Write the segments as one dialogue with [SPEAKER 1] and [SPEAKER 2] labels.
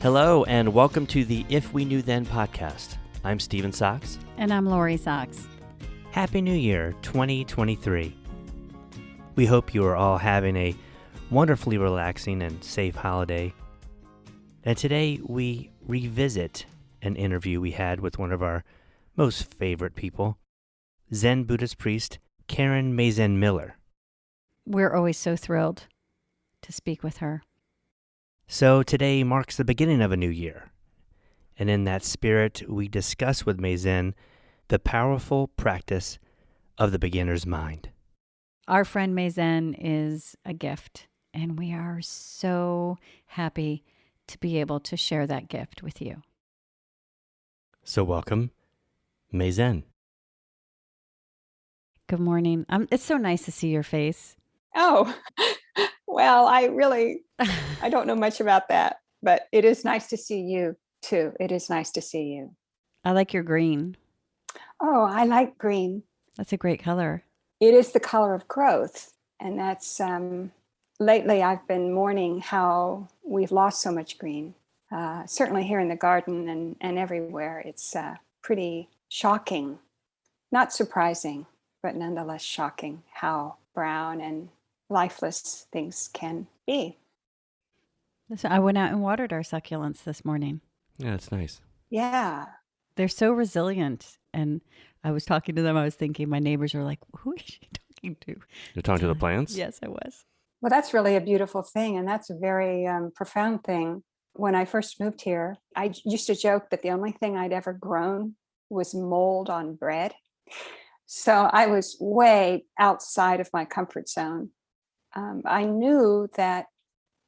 [SPEAKER 1] Hello, and welcome to the If We Knew Then podcast. I'm Steven Socks.
[SPEAKER 2] And I'm Lori Socks.
[SPEAKER 1] Happy New Year, 2023. We hope you are all having a wonderfully relaxing and safe holiday. And today we revisit an interview we had with one of our most favorite people, Zen Buddhist priest Karen Maezen Miller.
[SPEAKER 2] We're always so thrilled to speak with her.
[SPEAKER 1] So today marks the beginning of a new year. And in that spirit, we discuss with Maezen the powerful practice of the beginner's mind.
[SPEAKER 2] Our friend Maezen is a gift, and we are so happy to be able to share that gift with you.
[SPEAKER 1] So welcome, Maezen.
[SPEAKER 2] Good morning. It's so nice to see your face.
[SPEAKER 3] Oh, well, I don't know much about that, but it is nice to see you too. It is nice to see you.
[SPEAKER 2] I like your green.
[SPEAKER 3] Oh, I like green.
[SPEAKER 2] That's a great color.
[SPEAKER 3] It is the color of growth. And that's, lately I've been mourning how we've lost so much green. Certainly here in the garden and everywhere. It's pretty shocking, not surprising, but nonetheless shocking how brown and lifeless things can be.
[SPEAKER 2] I went out and watered our succulents this morning.
[SPEAKER 1] Yeah, that's nice.
[SPEAKER 3] Yeah.
[SPEAKER 2] They're so resilient. And I was talking to them. I was thinking my neighbors are like, who is she talking to?
[SPEAKER 1] You're talking to the plants?
[SPEAKER 2] Yes, I was.
[SPEAKER 3] Well, that's really a beautiful thing. And that's a very profound thing. When I first moved here, I used to joke that the only thing I'd ever grown was mold on bread. So I was way outside of my comfort zone. I knew that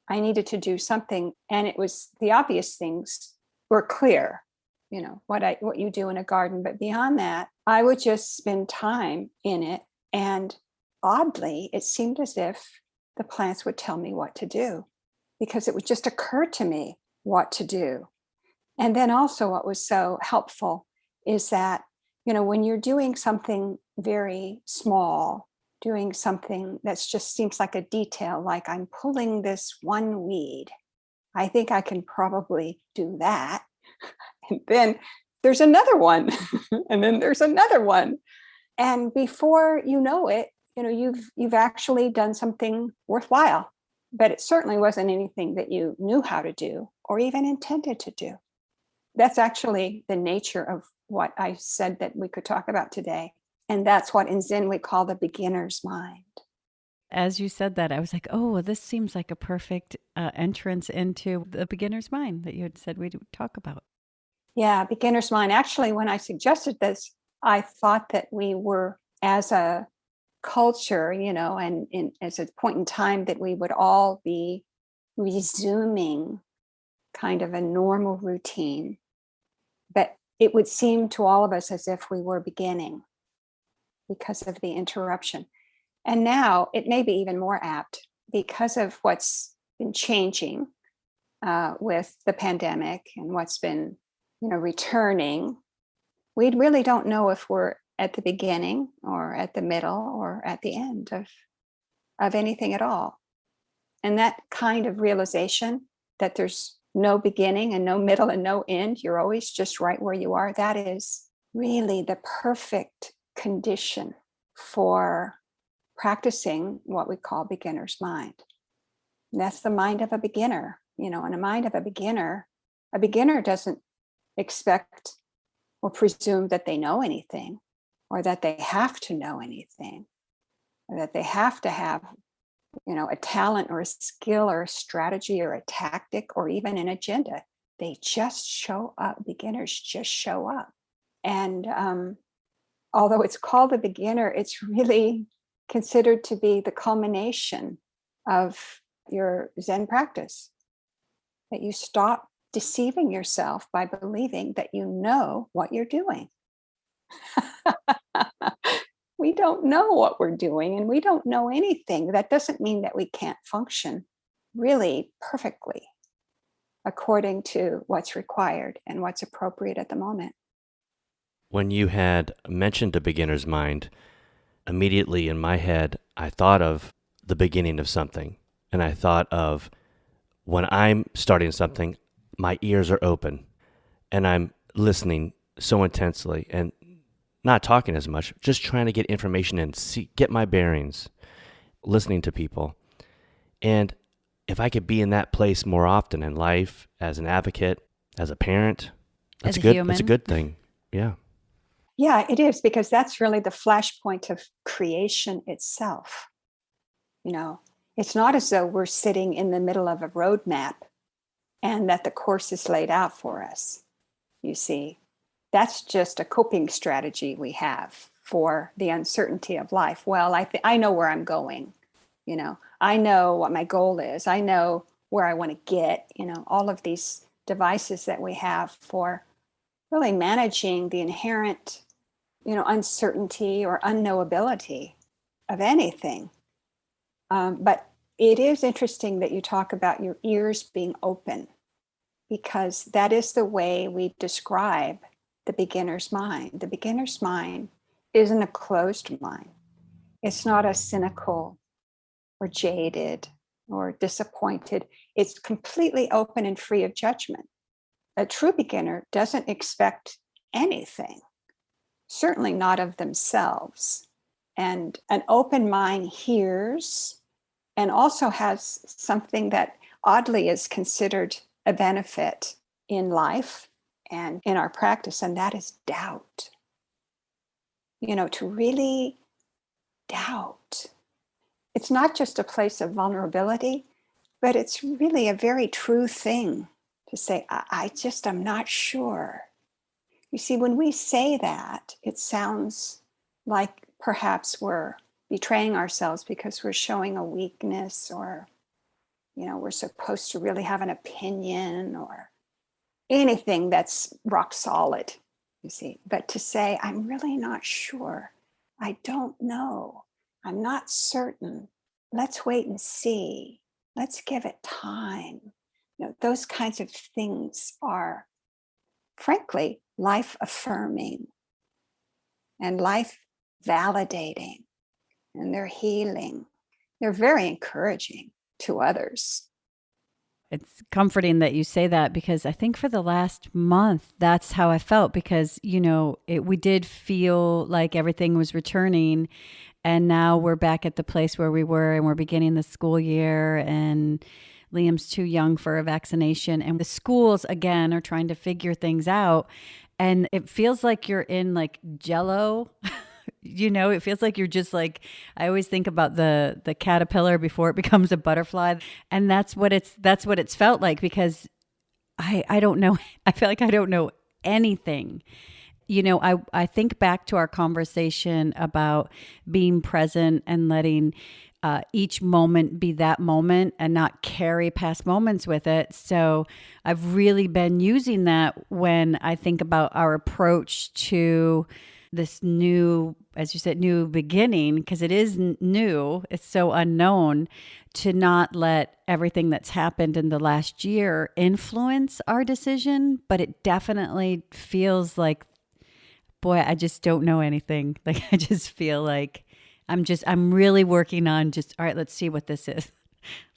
[SPEAKER 3] I needed to do something, and it was the obvious things were clear, what you do in a garden. But beyond that, I would just spend time in it. And oddly, it seemed as if the plants would tell me what to do, because it would just occur to me what to do. And then also what was so helpful is that, when you're doing something very small, doing something that just seems like a detail, like I'm pulling this one weed, I think I can probably do that. And then there's another one, and then there's another one. And before you know it, you've actually done something worthwhile. But it certainly wasn't anything that you knew how to do or even intended to do. That's actually the nature of what I said that we could talk about today. And that's what in Zen we call the beginner's mind.
[SPEAKER 2] As you said that, I was like, oh, well, this seems like a perfect entrance into the beginner's mind that you had said we'd talk about.
[SPEAKER 3] Yeah, beginner's mind. Actually, when I suggested this, I thought that we were, as a culture, and as a point in time, that we would all be resuming kind of a normal routine. But it would seem to all of us as if we were beginning because of the interruption. And now it may be even more apt because of what's been changing with the pandemic and what's been, returning. We really don't know if we're at the beginning or at the middle or at the end of anything at all. And that kind of realization that there's no beginning and no middle and no end, you're always just right where you are, that is really the perfect condition for practicing what we call beginner's mind. And that's the mind of a beginner, and a mind of a beginner doesn't expect or presume that they know anything, or that they have to know anything, or that they have to have, a talent or a skill or a strategy or a tactic or even an agenda. They just show up. Beginners just show up. And although it's called a beginner, it's really considered to be the culmination of your Zen practice. That you stop deceiving yourself by believing that you know what you're doing. We don't know what we're doing, and we don't know anything. That doesn't mean that we can't function really perfectly according to what's required and what's appropriate at the moment.
[SPEAKER 1] When you had mentioned a beginner's mind, immediately in my head, I thought of the beginning of something. And I thought of when I'm starting something, my ears are open and I'm listening so intensely and not talking as much, just trying to get information and get my bearings, listening to people. And if I could be in that place more often in life as an advocate, as a parent, that's
[SPEAKER 2] As a
[SPEAKER 1] good.
[SPEAKER 2] human.
[SPEAKER 1] That's a good thing. Yeah.
[SPEAKER 3] Yeah, it is, because that's really the flashpoint of creation itself. It's not as though we're sitting in the middle of a roadmap and that the course is laid out for us. You see, that's just a coping strategy we have for the uncertainty of life. Well, I know where I'm going. I know what my goal is. I know where I want to get. All of these devices that we have for really managing the inherent, uncertainty or unknowability of anything. But it is interesting that you talk about your ears being open, because that is the way we describe the beginner's mind. The beginner's mind isn't a closed mind. It's not a cynical or jaded or disappointed. It's completely open and free of judgment. A true beginner doesn't expect anything, certainly not of themselves. And an open mind hears and also has something that oddly is considered a benefit in life and in our practice, and that is doubt. To really doubt. It's not just a place of vulnerability, but it's really a very true thing to say, I'm not sure. You see, when we say that, it sounds like perhaps we're betraying ourselves because we're showing a weakness, or, we're supposed to really have an opinion or anything that's rock solid, you see. But to say, I'm really not sure, I don't know, I'm not certain, let's wait and see, let's give it time. Those kinds of things are, frankly, life affirming and life validating, and they're healing. They're very encouraging to others.
[SPEAKER 2] It's comforting that you say that, because I think for the last month, that's how I felt, because, we did feel like everything was returning, and now we're back at the place where we were, and we're beginning the school year, and Liam's too young for a vaccination, and the schools again are trying to figure things out. And it feels like you're in like Jello. It feels like you're just like, I always think about the caterpillar before it becomes a butterfly. And that's what it's felt like, because I don't know. I feel like I don't know anything. I think back to our conversation about being present and letting each moment be that moment and not carry past moments with it. So I've really been using that when I think about our approach to this new, as you said, new beginning, because it is new, it's so unknown, to not let everything that's happened in the last year influence our decision. But it definitely feels like, boy, I just don't know anything. Like, I just feel like I'm really working on just, all right, let's see what this is.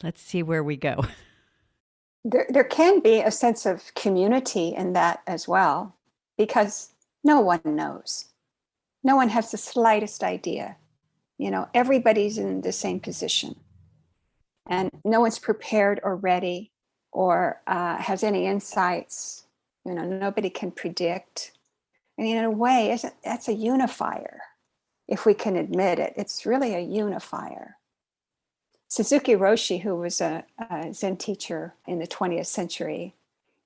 [SPEAKER 2] Let's see where we go.
[SPEAKER 3] There can be a sense of community in that as well, because no one knows. No one has the slightest idea. Everybody's in the same position, and no one's prepared or ready or has any insights. Nobody can predict. And in a way, that's a unifier. If we can admit it, it's really a unifier. Suzuki Roshi, who was a Zen teacher in the 20th century,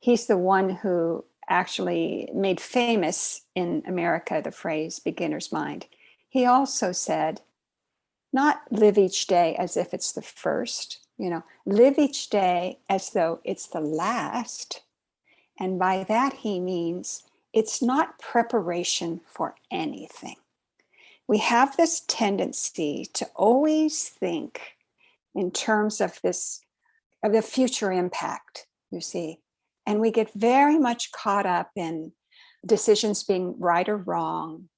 [SPEAKER 3] he's the one who actually made famous in America the phrase beginner's mind. He also said, not live each day as if it's the first, live each day as though it's the last. And by that, he means it's not preparation for anything. We have this tendency to always think in terms of the future impact, you see. And we get very much caught up in decisions being right or wrong,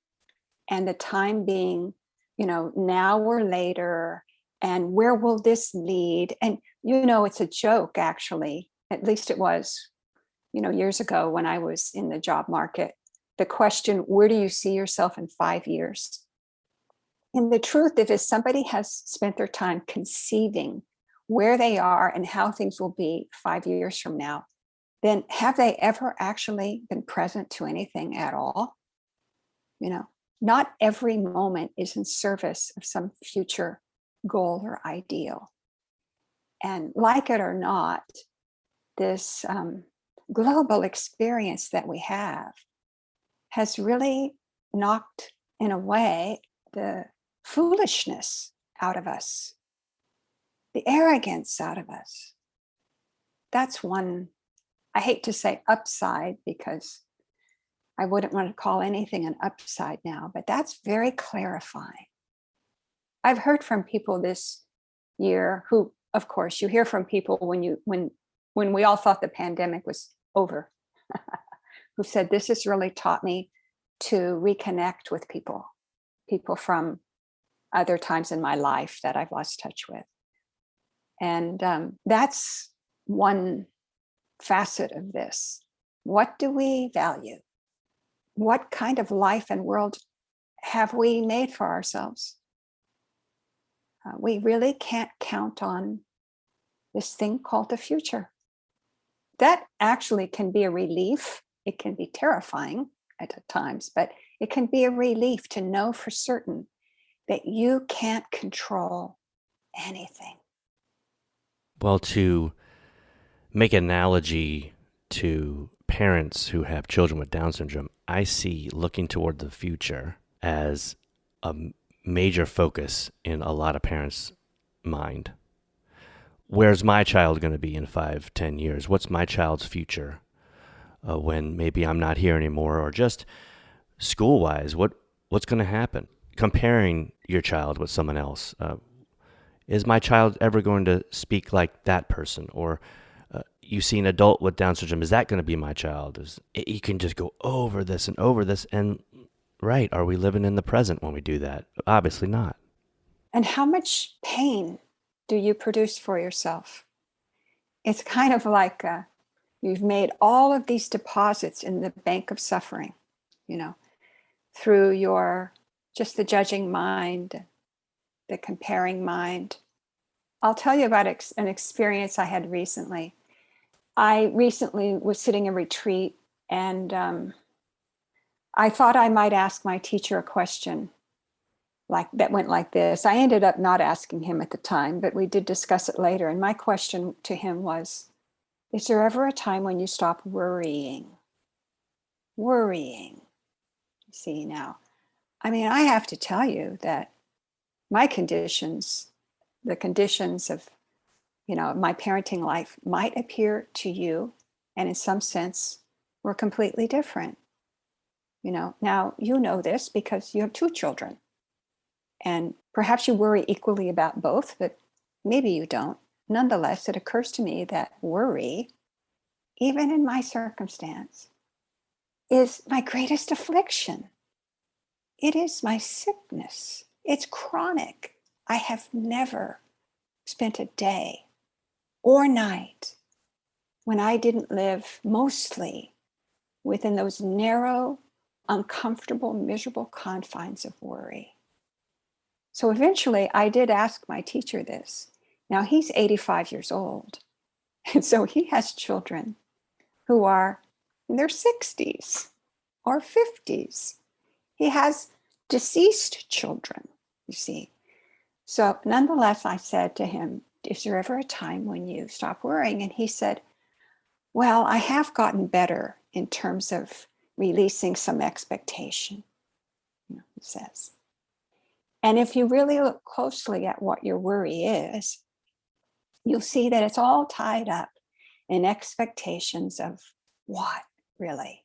[SPEAKER 3] and the time being, now or later, and where will this lead? And, it's a joke, actually, at least it was years ago when I was in the job market, the question, where do you see yourself in 5 years? And the truth is, somebody has spent their time conceiving where they are and how things will be 5 years from now, then have they ever actually been present to anything at all? Not every moment is in service of some future goal or ideal. And like it or not, this global experience that we have has really knocked, in a way, the foolishness out of us, the arrogance out of us. That's one, I hate to say upside, because I wouldn't want to call anything an upside now, but that's very clarifying. I've heard from people this year who, of course, you hear from people when we all thought the pandemic was over, who said, this has really taught me to reconnect with people from other times in my life that I've lost touch with. And that's one facet of this. What do we value? What kind of life and world have we made for ourselves? We really can't count on this thing called the future. That actually can be a relief. It can be terrifying at times, but it can be a relief to know for certain that you can't control anything.
[SPEAKER 1] Well, to make an analogy to parents who have children with Down syndrome, I see looking toward the future as a major focus in a lot of parents' mind. Where's my child going to be in 5-10 years? What's my child's future when maybe I'm not here anymore? Or just school-wise, what's going to happen? Comparing your child with someone else. Is my child ever going to speak like that person? Or you see an adult with Down syndrome, is that going to be my child? You can just go over this. And right, are we living in the present when we do that? Obviously not.
[SPEAKER 3] And how much pain do you produce for yourself? It's kind of like you've made all of these deposits in the bank of suffering, through your just the judging mind, the comparing mind. I'll tell you about an experience I had recently. I recently was sitting in retreat, and I thought I might ask my teacher a question that went like this. I ended up not asking him at the time, but we did discuss it later. And my question to him was, is there ever a time when you stop worrying? Worrying. See, now, I mean, I have to tell you that my conditions, the conditions of, my parenting life might appear to you, and in some sense, were completely different. Now you know this because you have 2 children. And perhaps you worry equally about both, but maybe you don't. Nonetheless, it occurs to me that worry, even in my circumstance, is my greatest affliction. It is my sickness. It's chronic. I have never spent a day or night when I didn't live mostly within those narrow, uncomfortable, miserable confines of worry. So eventually I did ask my teacher this. Now he's 85 years old. And so he has children who are in their 60s or 50s. He has deceased children, you see. So nonetheless, I said to him, is there ever a time when you stop worrying? And he said, well, I have gotten better in terms of releasing some expectation, he says. And if you really look closely at what your worry is, you'll see that it's all tied up in expectations of what, really?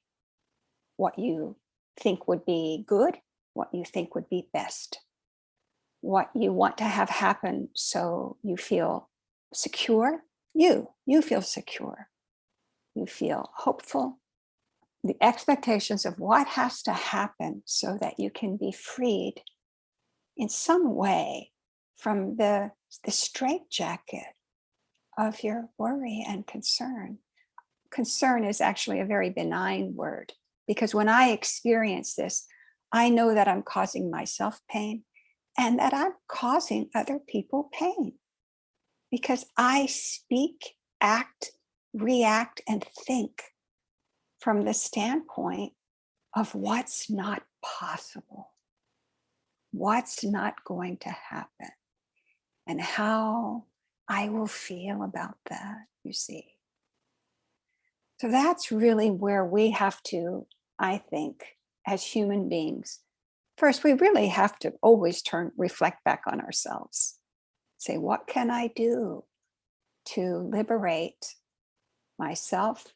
[SPEAKER 3] What you think would be good, what you think would be best, what you want to have happen so you feel secure. You feel secure. You feel hopeful. The expectations of what has to happen so that you can be freed in some way from the straitjacket of your worry and concern. concern is actually a very benign word, because when I experience this, I know that I'm causing myself pain and that I'm causing other people pain, because I speak, act, react, and think from the standpoint of what's not possible, what's not going to happen, and how I will feel about that, you see. So that's really where we have to, I think, as human beings, first, we really have to always reflect back on ourselves. Say, what can I do to liberate myself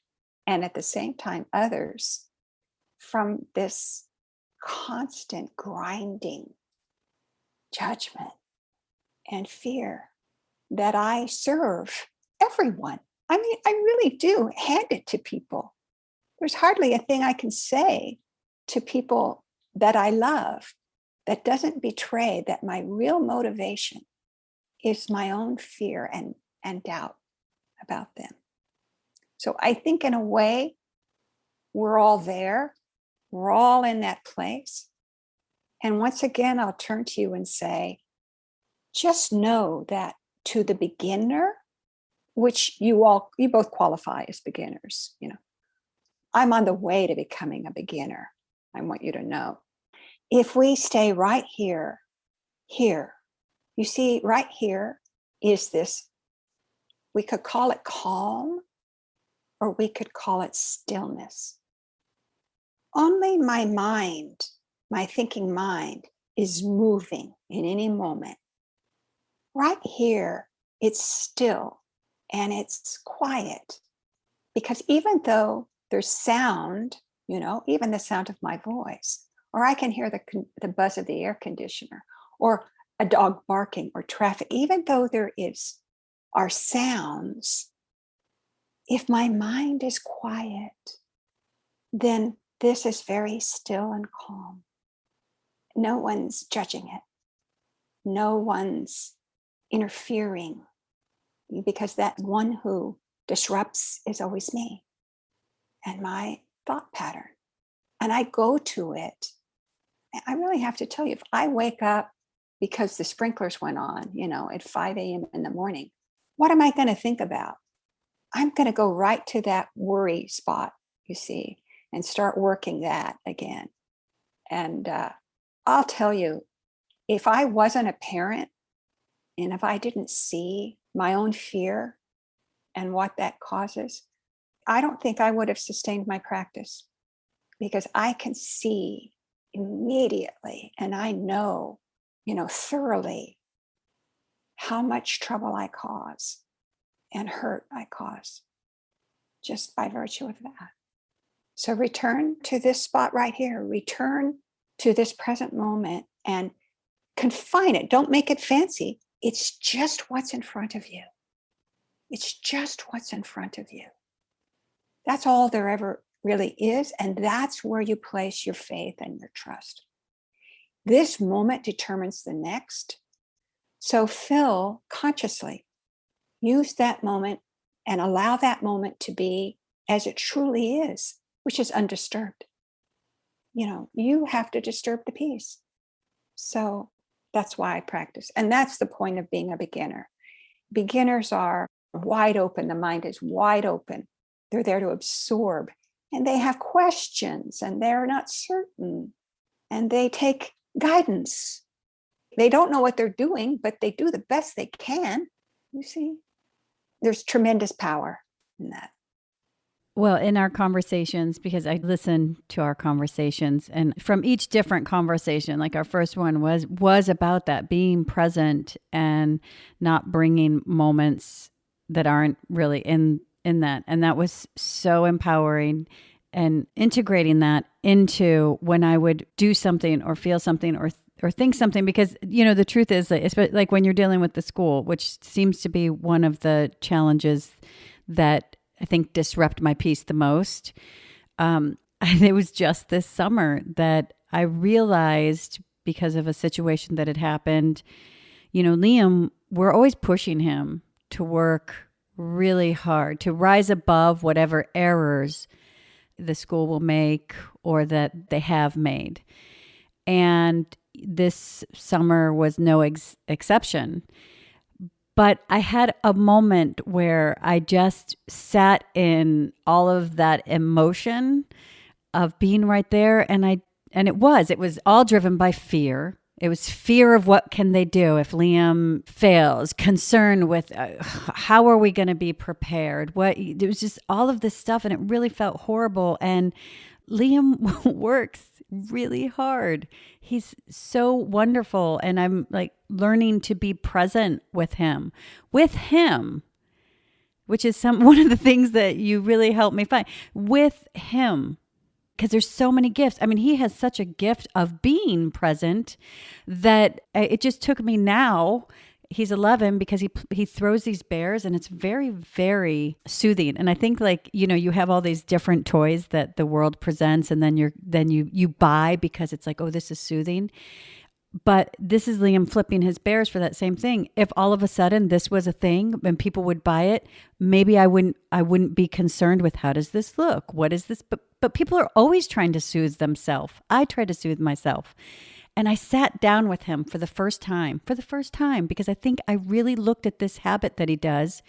[SPEAKER 3] and at the same time others from this constant grinding judgment and fear that I serve everyone. I mean, I really do hand it to people. There's hardly a thing I can say to people that I love that doesn't betray that my real motivation is my own fear and doubt about them. So I think in a way, we're all there. We're all in that place. And once again, I'll turn to you and say, just know that to the beginner, which you both qualify as beginners, I'm on the way to becoming a beginner. I want you to know. If we stay right here, you see, right here is this, we could call it calm, or we could call it stillness. Only my mind, my thinking mind, is moving in any moment. Right here, it's still and it's quiet, because even though there's sound, even the sound of my voice, or I can hear the buzz of the air conditioner, or a dog barking, or traffic, even though there are sounds, if my mind is quiet, then this is very still and calm. No one's judging it. No one's interfering, because that one who disrupts is always me and my thought pattern. And I go to it. I really have to tell you, if I wake up because the sprinklers went on, at 5 a.m. in the morning, what am I going to think about? I'm going to go right to that worry spot, you see, and start working that again. And I'll tell you, if I wasn't a parent, and if I didn't see my own fear and what that causes, I don't think I would have sustained my practice, because I can see immediately, and I know, thoroughly how much trouble I cause and hurt I cause just by virtue of that. So return to this spot right here. Return to this present moment and confine it. Don't make it fancy. It's just what's in front of you. It's just what's in front of you. That's all there ever really is. And that's where you place your faith and your trust. This moment determines the next. So Phil, consciously use that moment and allow that moment to be as it truly is, which is undisturbed. You have to disturb the peace. So that's why I practice. And that's the point of being a beginner. Beginners are wide open. The mind is wide open. They're there to absorb. And they have questions, and they're not certain. And they take guidance. They don't know what they're doing, but they do the best they can. You see, there's tremendous power in that.
[SPEAKER 2] Well, in our conversations, because I listen to our conversations, and from each different conversation, like our first one was about that, being present and not bringing moments that aren't really in that. And that was so empowering, and integrating that into when I would do something or feel something or think something, because, the truth is that, like when you're dealing with the school, which seems to be one of the challenges that I think disrupt my peace the most. It was just this summer that I realized, because of a situation that had happened, Liam, we're always pushing him to work really hard to rise above whatever errors the school will make or that they have made. And this summer was no exception. But I had a moment where I just sat in all of that emotion of being right there. And it was all driven by fear. It was fear of what can they do if Liam fails, concern with how are we going to be prepared? It was just all of this stuff, and it really felt horrible. And Liam works really hard. He's so wonderful, and I'm like learning to be present with him, which is one of the things that you really helped me find with him. Because there's so many gifts. I mean, he has such a gift of being present that it just took me now. He's 11 because he throws these bears, and it's very, very soothing. And I think, like, you have all these different toys that the world presents, and then you buy because it's like, oh, this is soothing. But this is Liam flipping his bears for that same thing. If all of a sudden this was a thing and people would buy it, maybe I wouldn't be concerned with how does this look? What is this? But people are always trying to soothe themselves. I try to soothe myself. And I sat down with him for the first time, because I think I really looked at this habit that he does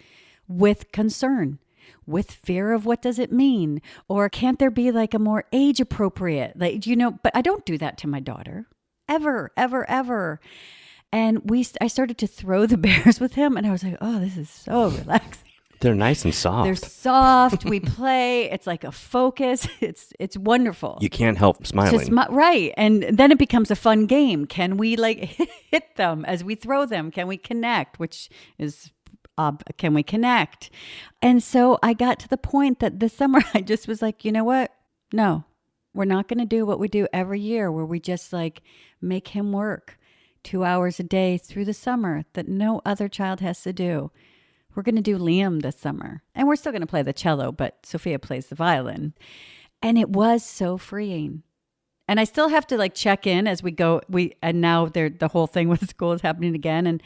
[SPEAKER 2] with concern, with fear of what does it mean? Or can't there be like a more age appropriate, but I don't do that to my daughter. Ever, ever, ever. And I started to throw the bears with him, and I was like, oh, this is so relaxing.
[SPEAKER 1] They're nice and soft.
[SPEAKER 2] They're soft. We play. It's like a focus. It's wonderful.
[SPEAKER 1] You can't help smiling.
[SPEAKER 2] Right. And then it becomes a fun game. Can we hit them as we throw them? Can we connect? Which is, can we connect? And so I got to the point that this summer I just was like, you know what? No. We're not going to do what we do every year where we just like make him work 2 hours a day through the summer that no other child has to do. We're going to do Liam this summer. And we're still going to play the cello, but Sophia plays the violin. And it was so freeing. And I still have to like check in as we go. And now the whole thing with school is happening again. And,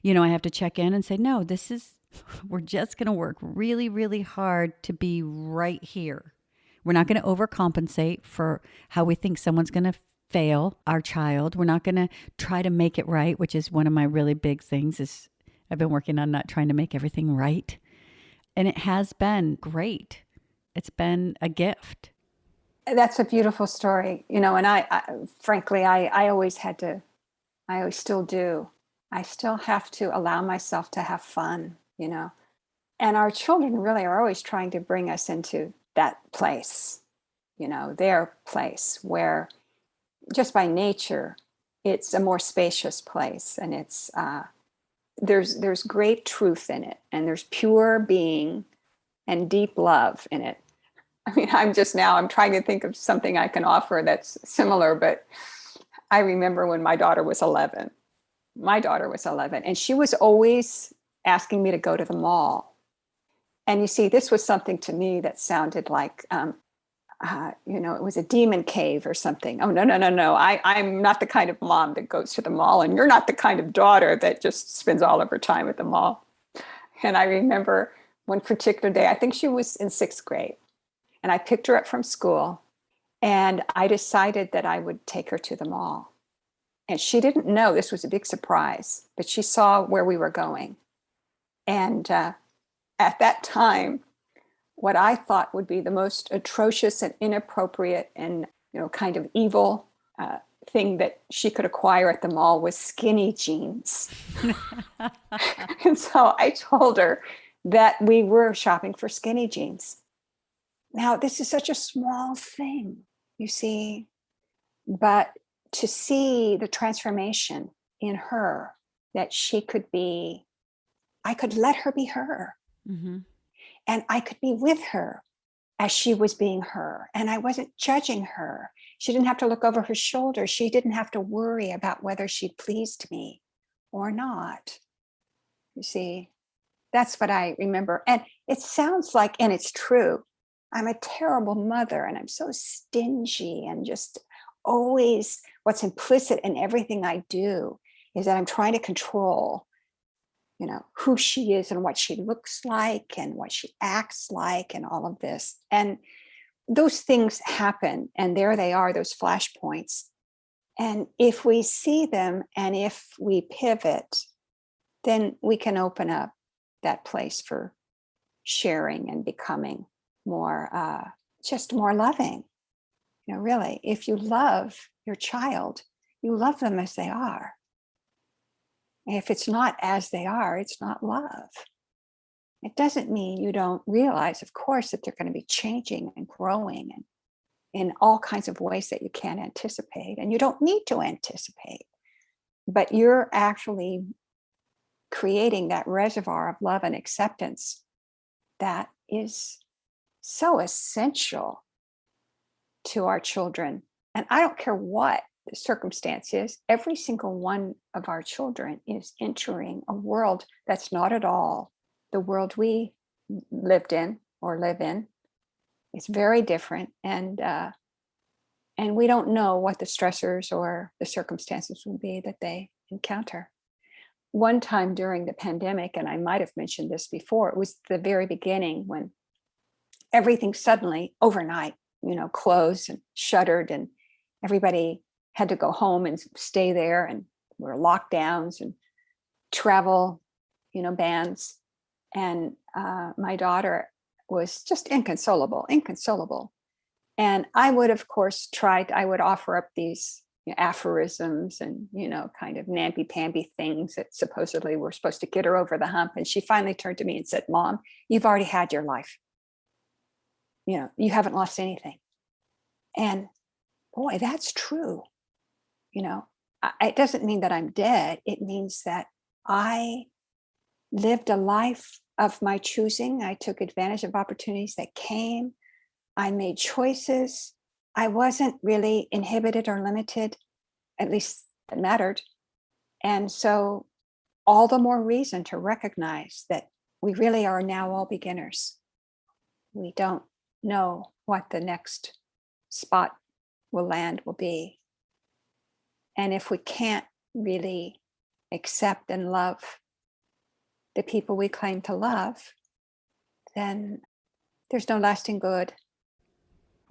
[SPEAKER 2] I have to check in and say, no, we're just going to work really, really hard to be right here. We're not going to overcompensate for how we think someone's going to fail our child. We're not going to try to make it right, which is one of my really big things is I've been working on not trying to make everything right. And it has been great. It's been a gift.
[SPEAKER 3] That's a beautiful story, and frankly, I always had to, I always still do. I still have to allow myself to have fun, and our children really are always trying to bring us into that place, their place where just by nature, it's a more spacious place, and it's, there's great truth in it, and there's pure being and deep love in it. I mean, I'm trying to think of something I can offer that's similar, but I remember when my daughter was 11, and she was always asking me to go to the mall. And you see, this was something to me that sounded like, it was a demon cave or something. Oh, no. I'm not the kind of mom that goes to the mall, and you're not the kind of daughter that just spends all of her time at the mall. And I remember one particular day, I think she was in 6th grade, and I picked her up from school, and I decided that I would take her to the mall. And she didn't know, this was a big surprise, but she saw where we were going. And at that time, what I thought would be the most atrocious and inappropriate and kind of evil thing that she could acquire at the mall was skinny jeans. And so I told her that we were shopping for skinny jeans. Now, this is such a small thing, you see, but to see the transformation in her, that she could be, I could let her be her.
[SPEAKER 2] Mm-hmm.
[SPEAKER 3] And I could be with her as she was being her. And I wasn't judging her. She didn't have to look over her shoulder. She didn't have to worry about whether she pleased me or not. You see, that's what I remember. And it sounds like, and it's true, I'm a terrible mother, and I'm so stingy, and just always what's implicit in everything I do is that I'm trying to control, who she is and what she looks like and what she acts like and all of this. And those things happen, and there they are, those flashpoints. And if we see them and if we pivot, then we can open up that place for sharing and becoming more, just more loving. Really, if you love your child, you love them as they are. And if it's not as they are, it's not love. It doesn't mean you don't realize, of course, that they're going to be changing and growing and in all kinds of ways that you can't anticipate, and you don't need to anticipate. But you're actually creating that reservoir of love and acceptance that is so essential to our children. And I don't care what the circumstance is, every single one of our children is entering a world that's not at all the world we lived in or live in. It's very different. And we don't know what the stressors or the circumstances will be that they encounter. One time during the pandemic, and I might have mentioned this before, it was the very beginning when everything suddenly overnight, closed and shuttered, and everybody had to go home and stay there, and there were lockdowns and travel, bans. And my daughter was just inconsolable. And I would, of course, I would offer up these aphorisms and, kind of namby-pamby things that supposedly were supposed to get her over the hump. And she finally turned to me and said, "Mom, you've already had your life. You haven't lost anything." And boy, that's true. It doesn't mean that I'm dead. It means that I lived a life of my choosing. I took advantage of opportunities that came. I made choices. I wasn't really inhibited or limited, at least it mattered. And so all the more reason to recognize that we really are now all beginners. We don't know what the next spot will be. And if we can't really accept and love the people we claim to love, then there's no lasting good.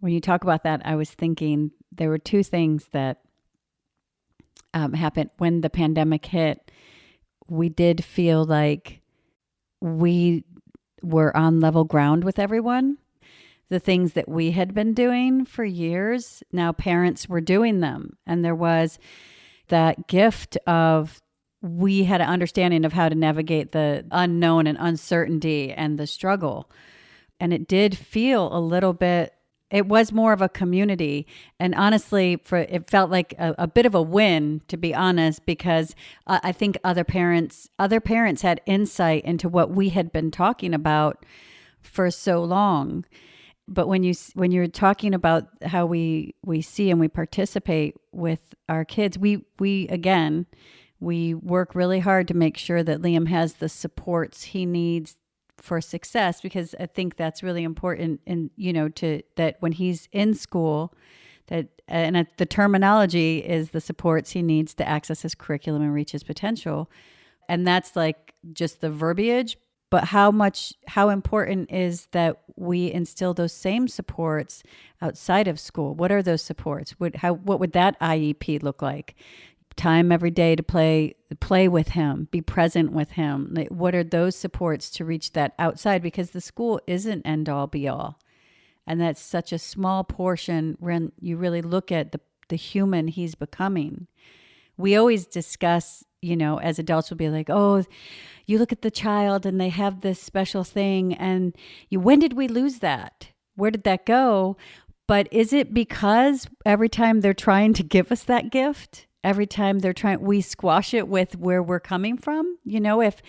[SPEAKER 2] When you talk about that, I was thinking there were two things that happened when the pandemic hit. We did feel like we were on level ground with everyone. The things that we had been doing for years, now parents were doing them. And there was that gift of, we had an understanding of how to navigate the unknown and uncertainty and the struggle. And it did feel a little bit, it was more of a community. And honestly, it felt like a bit of a win, to be honest, because I think other parents had insight into what we had been talking about for so long. But when you're talking about how we see and we participate with our kids, we work really hard to make sure that Liam has the supports he needs for success, because I think that's really important. And that when he's in school, and the terminology is the supports he needs to access his curriculum and reach his potential, and that's like just the verbiage. But how important is that we instill those same supports outside of school? What are those supports? What would that IEP look like? Time every day to play with him, be present with him. What are those supports to reach that outside? Because the school isn't end all be all. And that's such a small portion when you really look at the human he's becoming. We always discuss, as adults will be like, oh, you look at the child and they have this special thing. And when did we lose that? Where did that go? But is it because every time they're trying to give us that gift, every time we squash it with where we're coming from? If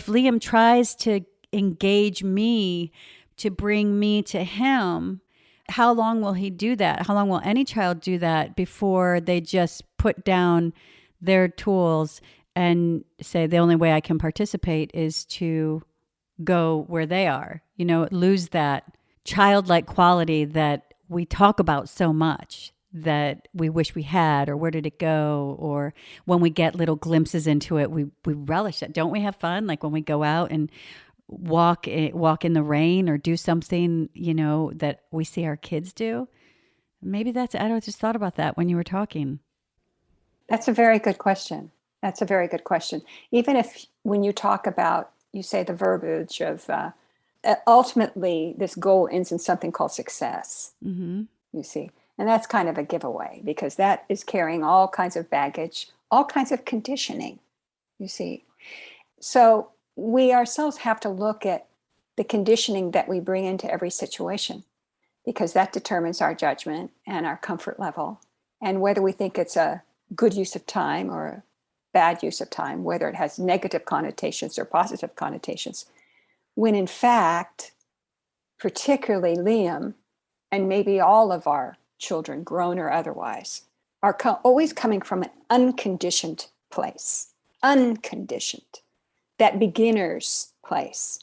[SPEAKER 2] Liam tries to engage me to bring me to him, how long will he do that? How long will any child do that before they just put down their tools and say the only way I can participate is to go where they are? Lose that childlike quality that we talk about so much. that we wish we had, or where did it go? Or when we get little glimpses into it, we relish it. Don't we have fun? Like when we go out and walk in the rain or do something, that we see our kids do. Maybe I don't just thought about that when you were talking.
[SPEAKER 3] That's a very good question. That's a very good question. Even if when you talk about, you say the verbiage of ultimately this goal ends in something called success, you see. And that's kind of a giveaway because that is carrying all kinds of baggage, all kinds of conditioning, you see. So we ourselves have to look at the conditioning that we bring into every situation because that determines our judgment and our comfort level and whether we think it's a good use of time or a bad use of time, whether it has negative connotations or positive connotations. When in fact, particularly Liam, and maybe all of our children, grown or otherwise, are always coming from an unconditioned place, unconditioned, that beginner's place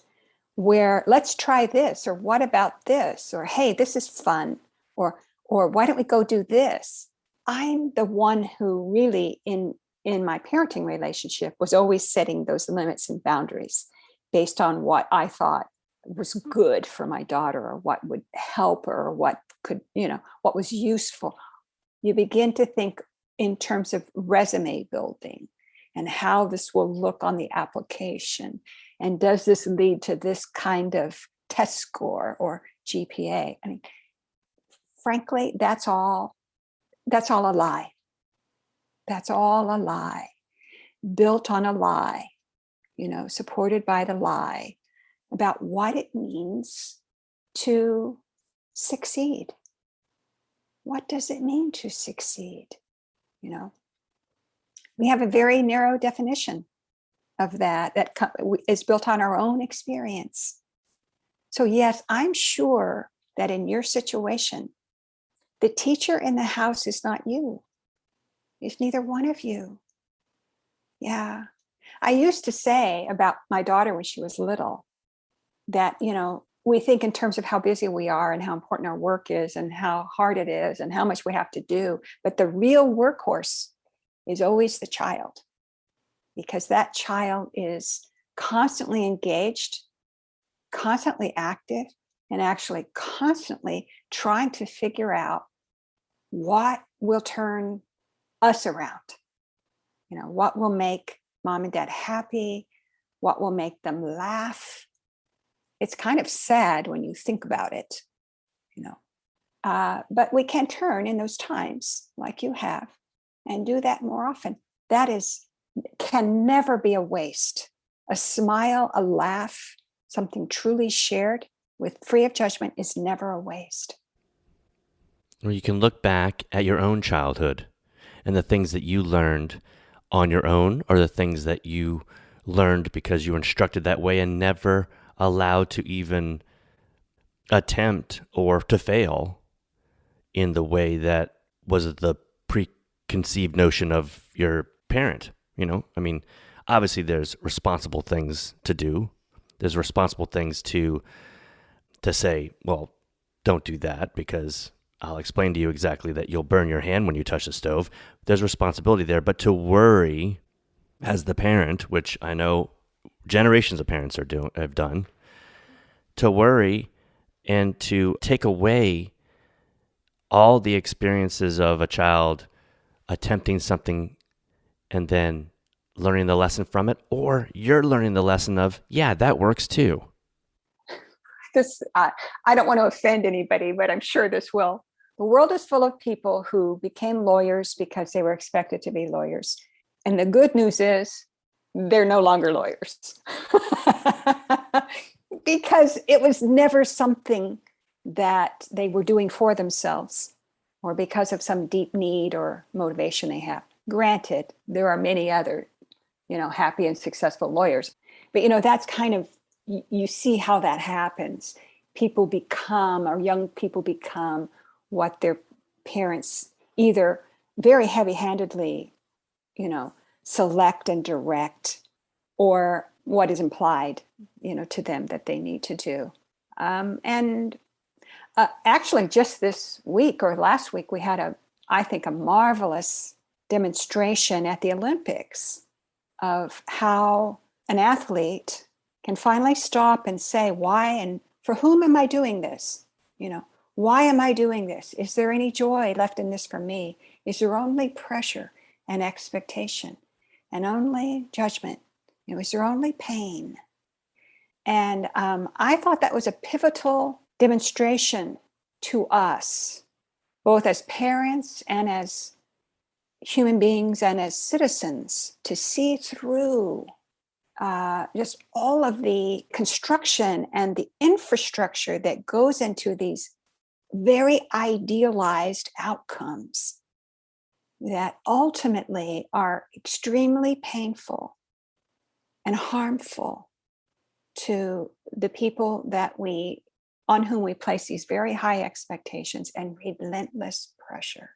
[SPEAKER 3] where let's try this, or what about this, or hey, this is fun, or why don't we go do this? I'm the one who really in my parenting relationship was always setting those limits and boundaries based on what I thought was good for my daughter or what would help her or what could, what was useful. You begin to think in terms of resume building and how this will look on the application. And does this lead to this kind of test score or GPA? I mean, frankly, that's all a lie. That's all a lie, built on a lie, supported by the lie about what it means to succeed. What does it mean to succeed? We have a very narrow definition of that is built on our own experience. So yes, I'm sure that in your situation, the teacher in the house is not you. It's neither one of you. Yeah. I used to say about my daughter when she was little that, we think in terms of how busy we are and how important our work is and how hard it is and how much we have to do. But the real workhorse is always the child, because that child is constantly engaged, constantly active, and actually constantly trying to figure out what will turn us around. What will make mom and dad happy, what will make them laugh. It's kind of sad when you think about it, but we can turn in those times like you have and do that more often. That can never be a waste. A smile, a laugh, something truly shared free of judgment is never a waste.
[SPEAKER 1] Or you can look back at your own childhood and the things that you learned on your own, or the things that you learned because you were instructed that way and never allowed to even attempt or to fail in the way that was the preconceived notion of your parent. Obviously there's responsible things to do. There's responsible things to say, well, don't do that because I'll explain to you exactly that you'll burn your hand when you touch the stove. There's responsibility there, but to worry as the parent, which I know generations of parents have done, to worry and to take away all the experiences of a child attempting something and then learning the lesson from it, or you're learning the lesson of, yeah, that works too.
[SPEAKER 3] I don't want to offend anybody, but I'm sure this will. The world is full of people who became lawyers because they were expected to be lawyers. And the good news is they're no longer lawyers because it was never something that they were doing for themselves or because of some deep need or motivation they have. Granted, there are many other, happy and successful lawyers, but that's kind of, you see how that happens. People become, or young people become, what their parents either very heavy-handedly, select and direct, or what is implied, to them that they need to do. And actually, just this week or last week, I I think, a marvelous demonstration at the Olympics of how an athlete can finally stop and say, why and for whom am I doing this? Why am I doing this? Is there any joy left in this for me? Is there only pressure and expectation and only judgment? Is there only pain? And I thought that was a pivotal demonstration to us, both as parents and as human beings and as citizens, to see through just all of the construction and the infrastructure that goes into these very idealized outcomes that ultimately are extremely painful and harmful to the people on whom we place these very high expectations and relentless pressure.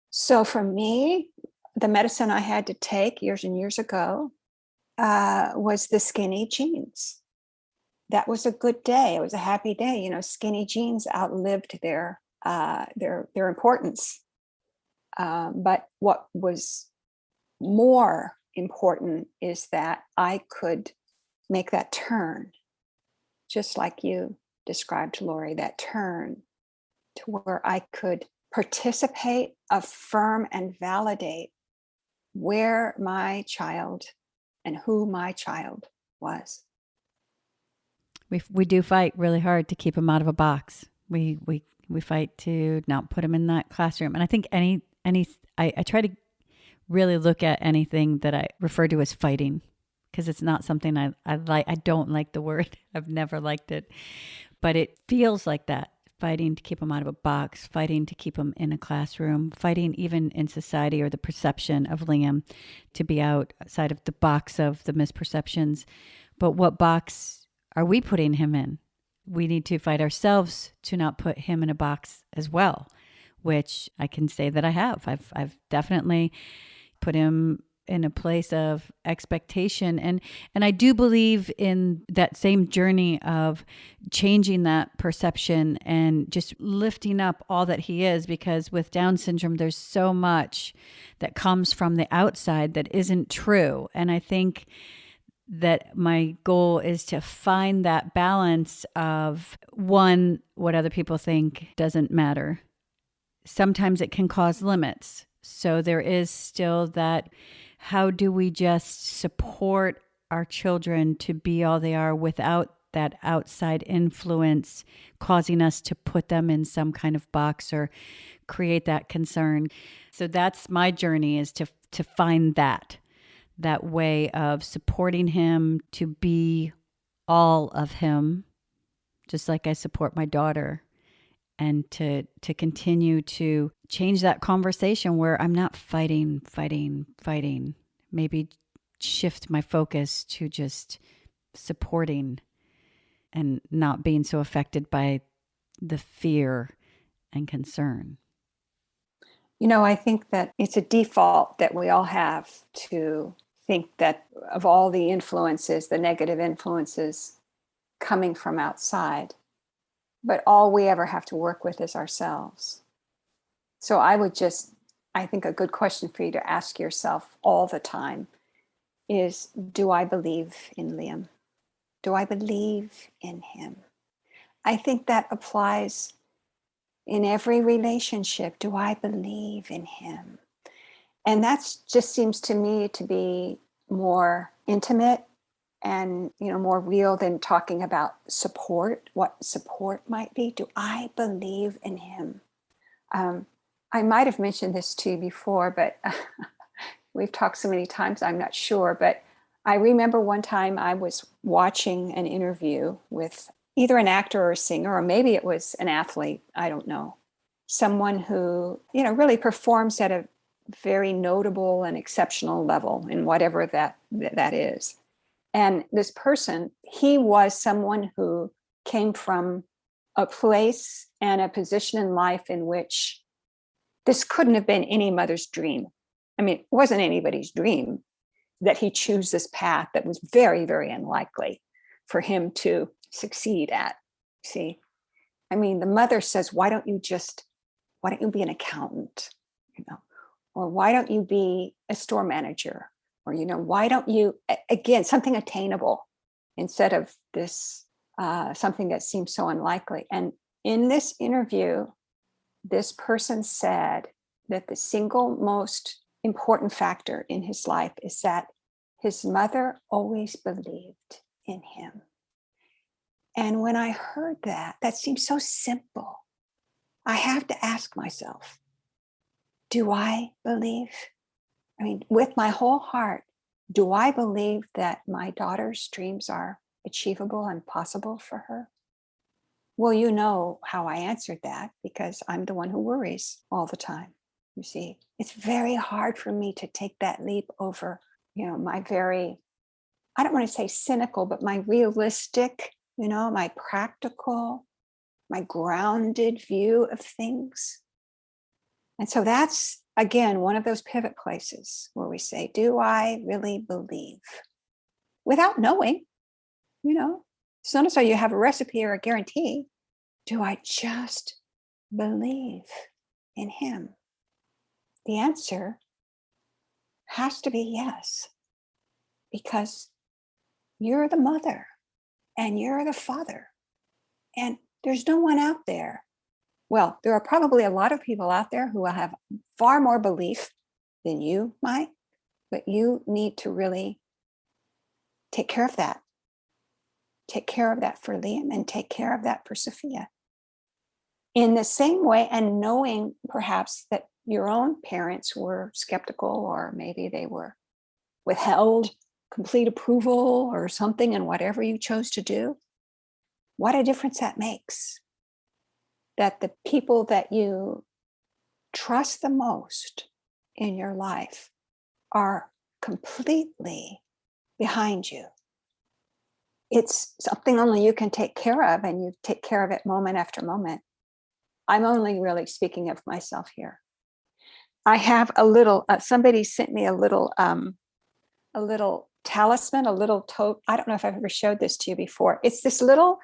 [SPEAKER 3] So for me, the medicine I had to take years and years ago was the skinny jeans. That was a good day. It was a happy day. Skinny jeans outlived their importance. But what was more important is that I could make that turn, just like you described, Lori, that turn to where I could participate, affirm, and validate where my child and who my child was.
[SPEAKER 2] We do fight really hard to keep him out of a box. We fight to not put him in that classroom. And I think I try to really look at anything that I refer to as fighting, because it's not something I like. I don't like the word. I've never liked it, but it feels like that. Fighting to keep him out of a box, fighting to keep him in a classroom, fighting even in society or the perception of Liam to be outside of the box of the misperceptions. But what box are we putting him in? We need to fight ourselves to not put him in a box as well, which I can say that I have. I've definitely put him in a place of expectation. And I do believe in that same journey of changing that perception and just lifting up all that he is, because with Down syndrome, there's so much that comes from the outside that isn't true. And I think that my goal is to find that balance of, one, what other people think doesn't matter. Sometimes it can cause limits. So there is still that, how do we just support our children to be all they are without that outside influence causing us to put them in some kind of box or create that concern. So that's my journey, is to find that way of supporting him to be all of him, just like I support my daughter, and to continue to change that conversation where I'm not fighting. Maybe shift my focus to just supporting and not being so affected by the fear and concern.
[SPEAKER 3] I think that it's a default that we all have to think that of all the influences, the negative influences coming from outside, but all we ever have to work with is ourselves. So I think a good question for you to ask yourself all the time is, do I believe in Liam? Do I believe in him? I think that applies in every relationship. Do I believe in him? And that just seems to me to be more intimate and more real than talking about support, what support might be. Do I believe in him? I might have mentioned this to you before, but we've talked so many times, I'm not sure. But I remember one time I was watching an interview with either an actor or a singer, or maybe it was an athlete, I don't know. Someone who, really performs at a very notable and exceptional level in whatever that is. And this person, he was someone who came from a place and a position in life in which this couldn't have been any mother's dream. I mean, it wasn't anybody's dream that he choose this path that was very, very unlikely for him to succeed at. See, I mean, the mother says, why don't you be an accountant? or why don't you be a store manager? Or, why don't you, again, something attainable instead of this, something that seems so unlikely. And in this interview, this person said that the single most important factor in his life is that his mother always believed in him. And when I heard that, that seemed so simple. I have to ask myself, do I believe? I mean, with my whole heart, do I believe that my daughter's dreams are achievable and possible for her? Well, you know how I answered that, because I'm the one who worries all the time. You see, it's very hard for me to take that leap over, my very, I don't want to say cynical, but my realistic, my practical, my grounded view of things. And so that's, again, one of those pivot places where we say, do I really believe? Without knowing, it's not as though you have a recipe or a guarantee. Do I just believe in him? The answer has to be yes, because you're the mother and you're the father, and there's no one out there. Well, there are probably a lot of people out there who will have far more belief than you might, but you need to really take care of that. Take care of that for Liam and take care of that for Sophia. In the same way, and knowing perhaps that your own parents were skeptical, or maybe they were withheld complete approval or something in whatever you chose to do, what a difference that makes. That the people that you trust the most in your life are completely behind you. It's something only you can take care of, and you take care of it moment after moment. I'm only really speaking of myself here. I have a little, somebody sent me a little talisman, a little tote. I don't know if I've ever showed this to you before. It's this little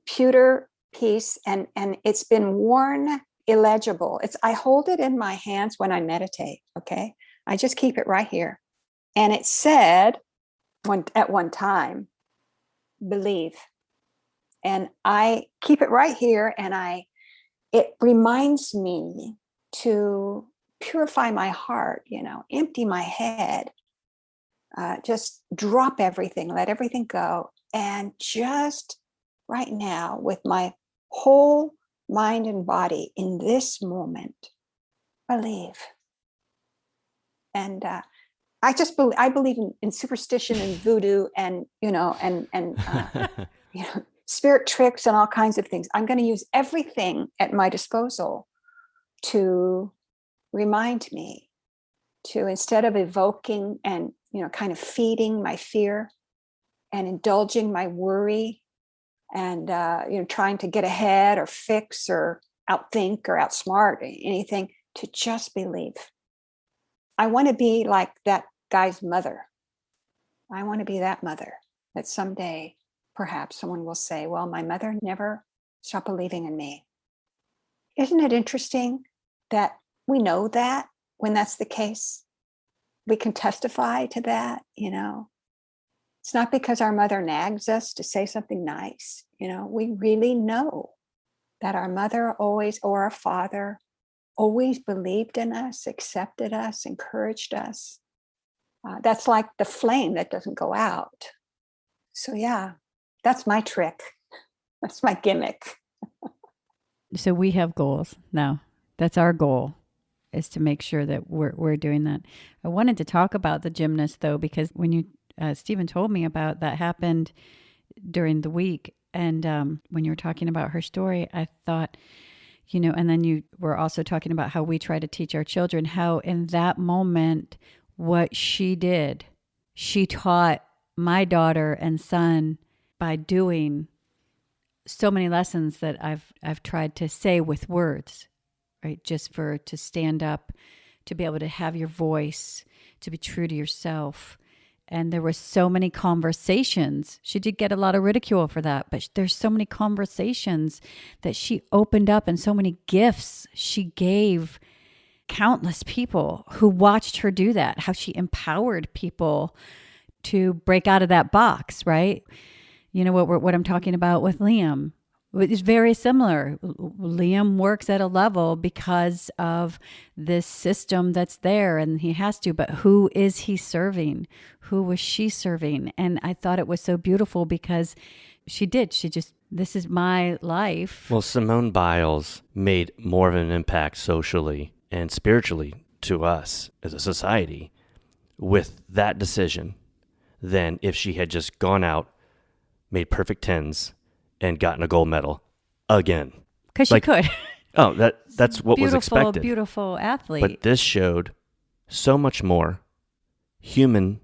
[SPEAKER 3] pewter piece, and it's been worn illegible. I hold it in my hands when I meditate. Okay. I just keep it right here. And it said at one time, believe. And I keep it right here, and it reminds me to purify my heart, empty my head, just drop everything, let everything go. And just right now, with my whole mind and body in this moment, believe. And I believe in superstition and voodoo and spirit tricks and all kinds of things. I'm going to use everything at my disposal to remind me to, instead of evoking and kind of feeding my fear and indulging my worry and trying to get ahead or fix or outthink or outsmart anything, to just believe. I want to be like that guy's mother. I want to be that mother that someday perhaps someone will say, well, my mother never stopped believing in me. Isn't it interesting that we know that when that's the case? We can testify to that, It's not because our mother nags us to say something nice. We really know that our mother always, or our father, always believed in us, accepted us, encouraged us. That's like the flame that doesn't go out. So yeah, that's my trick. That's my gimmick.
[SPEAKER 2] So we have goals now. That's our goal, is to make sure that we're doing that. I wanted to talk about the gymnast though, because when Stephen told me about that happened during the week, and when you were talking about her story, I thought, and then you were also talking about how we try to teach our children, how in that moment, what she did, she taught my daughter and son by doing so many lessons that I've tried to say with words, right? Just to stand up, to be able to have your voice, to be true to yourself. And there were so many conversations. She did get a lot of ridicule for that, but there's so many conversations that she opened up and so many gifts she gave countless people who watched her do that, how she empowered people to break out of that box, right? You know what I'm talking about with Liam. It's very similar. Liam works at a level because of this system that's there and he has to, but who is he serving? Who was she serving? And I thought it was so beautiful because she just, this is my life.
[SPEAKER 1] Well, Simone Biles made more of an impact socially and spiritually to us as a society with that decision than if she had just gone out, made perfect tens, and gotten a gold medal again.
[SPEAKER 2] Because she could.
[SPEAKER 1] Oh, that's what was expected.
[SPEAKER 2] Beautiful athlete.
[SPEAKER 1] But this showed so much more human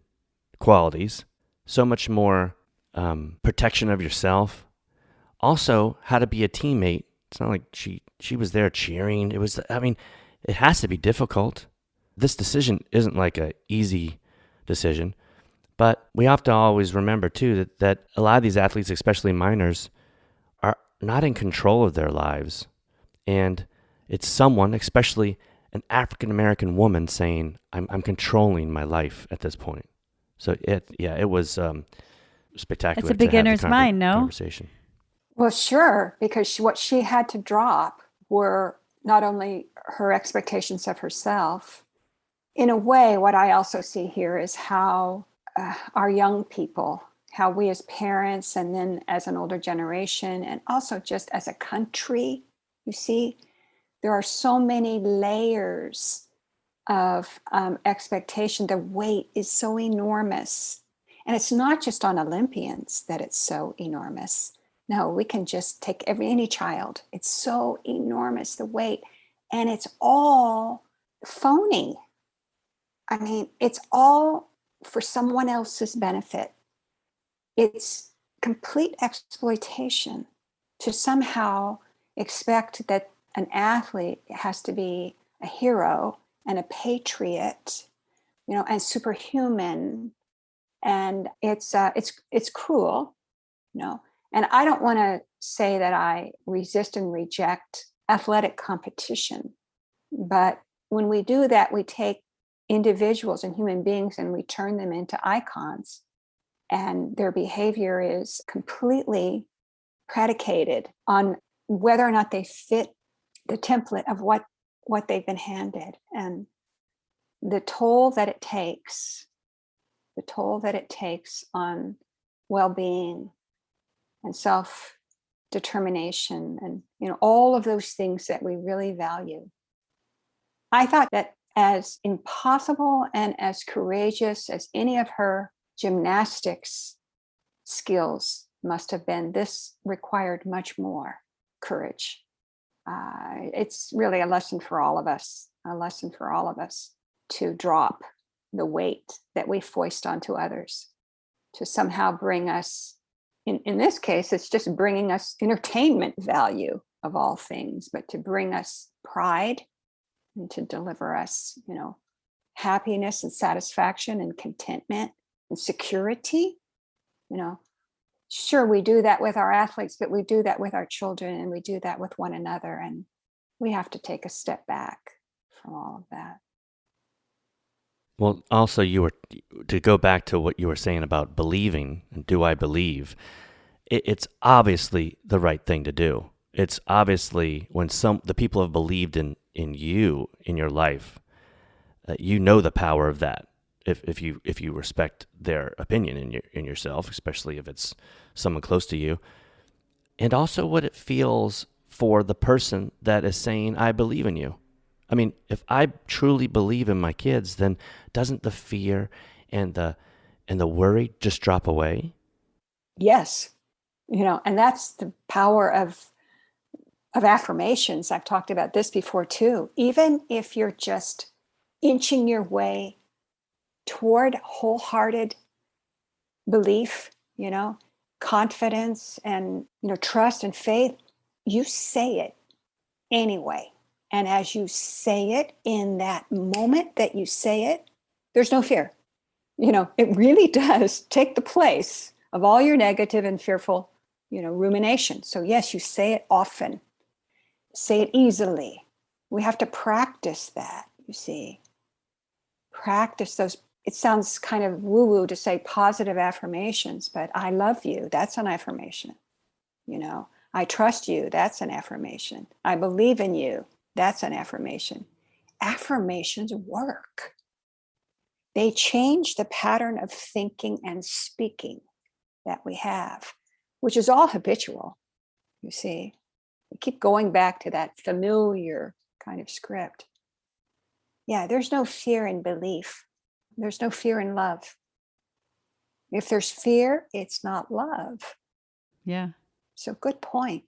[SPEAKER 1] qualities, so much more protection of yourself. Also, how to be a teammate. It's not like she was there cheering. It has to be difficult. This decision isn't like an easy decision. But we have to always remember, too, that a lot of these athletes, especially minors, are not in control of their lives. And it's someone, especially an African-American woman, saying, I'm controlling my life at this point. So, it was spectacular.
[SPEAKER 2] It's a beginner's mind, no?
[SPEAKER 1] Conversation.
[SPEAKER 3] Well, sure, because what she had to drop were not only her expectations of herself. In a way, what I also see here is how our young people, how we as parents and then as an older generation and also just as a country, you see, there are so many layers of expectation. The weight is so enormous. And it's not just on Olympians that it's so enormous. No, we can just take any child. It's so enormous, the weight. And it's all phony. I mean, it's all for someone else's benefit. It's complete exploitation to somehow expect that an athlete has to be a hero and a patriot, and superhuman. And it's cruel, And I don't want to say that I resist and reject athletic competition, but when we do that, we take individuals and human beings and we turn them into icons, and their behavior is completely predicated on whether or not they fit the template of what they've been handed, and the toll that it takes on well-being and self-determination and all of those things that we really value. I thought that as impossible and as courageous as any of her gymnastics skills must have been, this required much more courage. It's really a lesson for all of us to drop the weight that we foist onto others, to somehow bring us, in this case, it's just bringing us entertainment value of all things, but to bring us pride and to deliver us, happiness and satisfaction and contentment and security. Sure, we do that with our athletes, but we do that with our children and we do that with one another. And we have to take a step back from all of that.
[SPEAKER 1] Well, also to go back to what you were saying about believing and do I believe, it's obviously the right thing to do. It's obviously when the people have believed in you, in your life, the power of that. If you respect their opinion in yourself, especially if it's someone close to you, and also what it feels for the person that is saying, I believe in you. I mean, if I truly believe in my kids, then doesn't the fear and the worry just drop away?
[SPEAKER 3] Yes. And that's the power of affirmations. I've talked about this before too. Even if you're just inching your way toward wholehearted belief, confidence and, trust and faith, you say it anyway. And as you say it, in that moment that you say it, there's no fear. It really does take the place of all your negative and fearful, rumination. So yes, you say it often, say it easily. We have to practice that. you see. Practice those. It sounds kind of woo-woo to say positive affirmations, but I love you, that's an affirmation. I trust you, that's an affirmation. I believe in you, that's an affirmation. Affirmations work. They change the pattern of thinking and speaking that we have, which is all habitual, you see. We keep going back to that familiar kind of script. Yeah, there's no fear in belief. There's no fear in love. If there's fear, it's not love.
[SPEAKER 2] Yeah.
[SPEAKER 3] So good point.